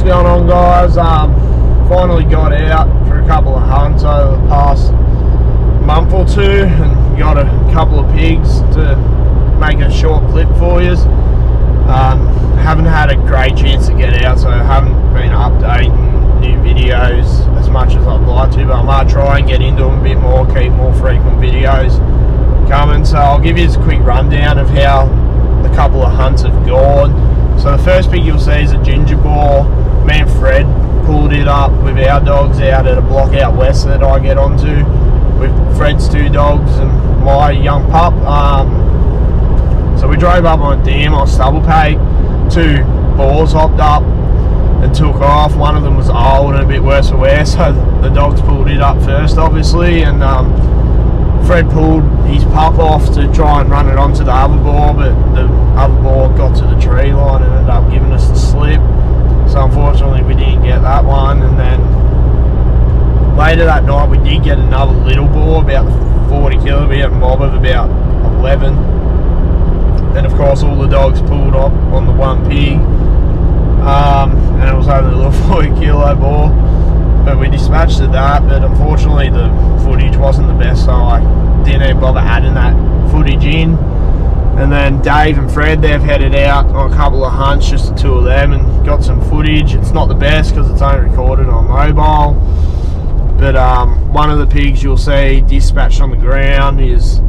going on, guys? Finally got out for a couple of hunts over the past month or two and got a couple of pigs to make a short clip for you. Haven't had a great chance to get out, so I haven't been updating new videos as much as I'd like to, but I might try and get into them a bit more, keep more frequent videos coming. So I'll give you a quick rundown of how the couple of hunts have gone. So the first pig you'll see is a ginger boar. Me and Fred pulled it up with our dogs out at a block out west that I get onto with Fred's two dogs and my young pup. So we drove up on a dam on stubble pay. Two boars hopped up and took off. One of them was old and a bit worse for wear, so the dogs pulled it up first, obviously, and Fred pulled his pup off to try and run it onto the other boar, but the other boar got to the tree line and ended up giving us the slip. So unfortunately we didn't get that one. And then later that night we did get another little boar, about 40 kilo. We had a mob of about 11. And of course all the dogs pulled up on the one pig, and it was only a little 40 kilo boar, but we dispatched of that. But unfortunately the footage wasn't the best, so I didn't even bother adding that footage in. And then Dave and Fred, they've headed out on a couple of hunts, just the two of them, and got some footage. It's not the best because it's only recorded on mobile, but one of the pigs you'll see dispatched on the ground is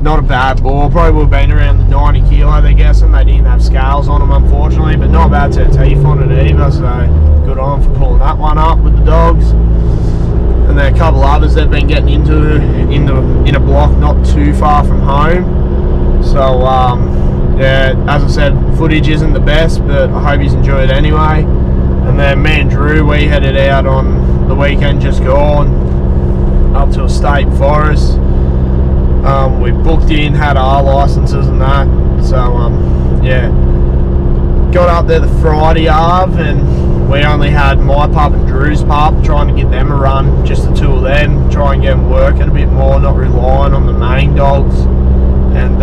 not a bad boar. Probably would have been around the 90 kilo, they're guessing. They didn't have scales on them, unfortunately, but not a bad set of teeth on it either, so good on them for pulling that one up with the dogs. And then a couple others they've been getting into in a block not too far from home. So yeah, as I said, footage isn't the best, but I hope you enjoyed it anyway. And then me and Drew, we headed out on the weekend just gone up to a state forest. We booked in, had our licenses and that, so yeah, got up there the Friday of, and we only had my pup and Drew's pup, trying to get them a run, just the two of them, try and get them working a bit more, not relying on the main dogs. And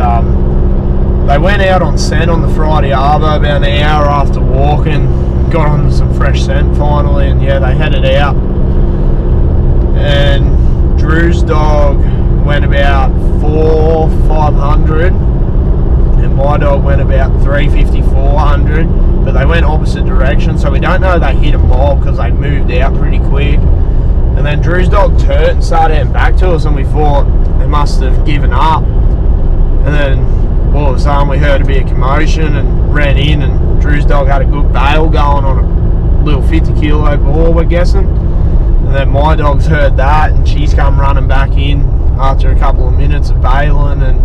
they went out on scent on the Friday arvo about an hour after walking, got on some fresh scent finally, and yeah, they headed out. And Drew's dog went about 400-500, and my dog went about 350-400, but they went opposite directions, so we don't know they hit a mob because they moved out pretty quick. And then Drew's dog turned and started heading back to us, and we thought they must have given up. And then all of a sudden we heard a bit of commotion and ran in, and Drew's dog had a good bail going on a little 50 kilo boar, we're guessing. And then my dog's heard that, and she's come running back in after a couple of minutes of bailing and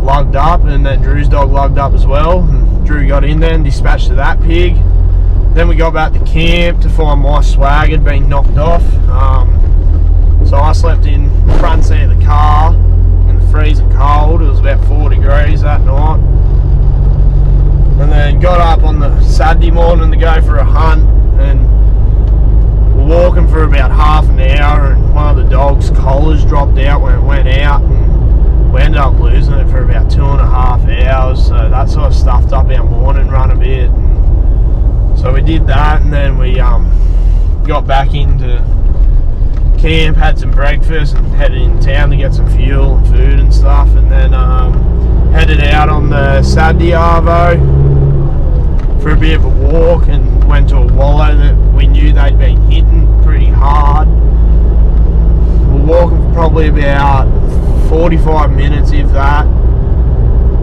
lugged up, and then Drew's dog lugged up as well, and Drew got in there and dispatched to that pig. Then we got back to camp to find my swag had been knocked off, so I slept in the front seat of the car in the freezing cold. It was about 4 degrees that night, and then got up on the Saturday morning to go for a hunt, and we're walking for about half an hour, and one of the dogs' collars dropped out when it went out, and we ended up losing it for about 2.5 hours, so that sort of stuffed up our morning run a bit. And so we did that, and then we got back into camp, had some breakfast, and headed in town to get some fuel and food and stuff, and then headed out on the Saturday arvo for a bit of a walk, and went to a wallow that we knew they'd been hitting pretty hard. We're walking for probably about 45 minutes, if that,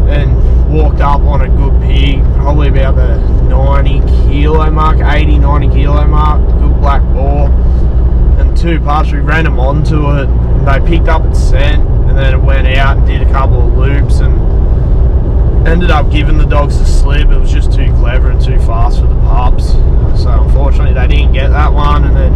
and walked up on a good pig, probably about the 90 kilo mark, 80-90 kilo mark, good black boar. And two pups, we ran them onto it, and they picked up its scent, and then it went out and did a couple of loops and ended up giving the dogs the slip. It was just too clever and too fast for the pups, so unfortunately they didn't get that one. And then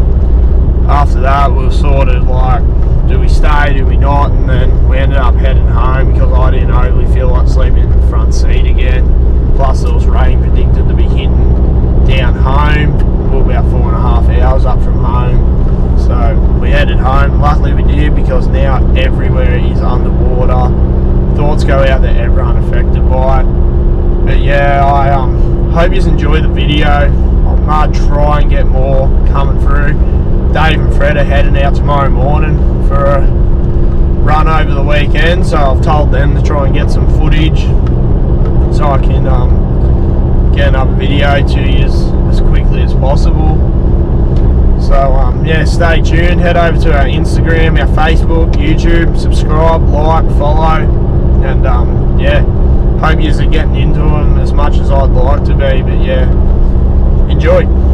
after that we were sort of like, do we stay, do we not? And then we ended up heading home because I didn't overly feel like sleeping in the front seat again, plus there was rain predicted to be hitting down home. We were about 4.5 hours up from home, so we headed home. Luckily we did, because now everywhere is underwater. Thoughts go out to everyone affected by it. But yeah, I hope you enjoy the video. I'll I'll try and get more coming through. Dave and Fred are heading out tomorrow morning for a run over the weekend, so I've told them to try and get some footage so I can get another video to you as quickly as possible. So yeah, stay tuned. Head over to our Instagram, our Facebook, YouTube, subscribe, like, follow, and yeah, hope you are getting into them as much as I'd like to be. But yeah, enjoy.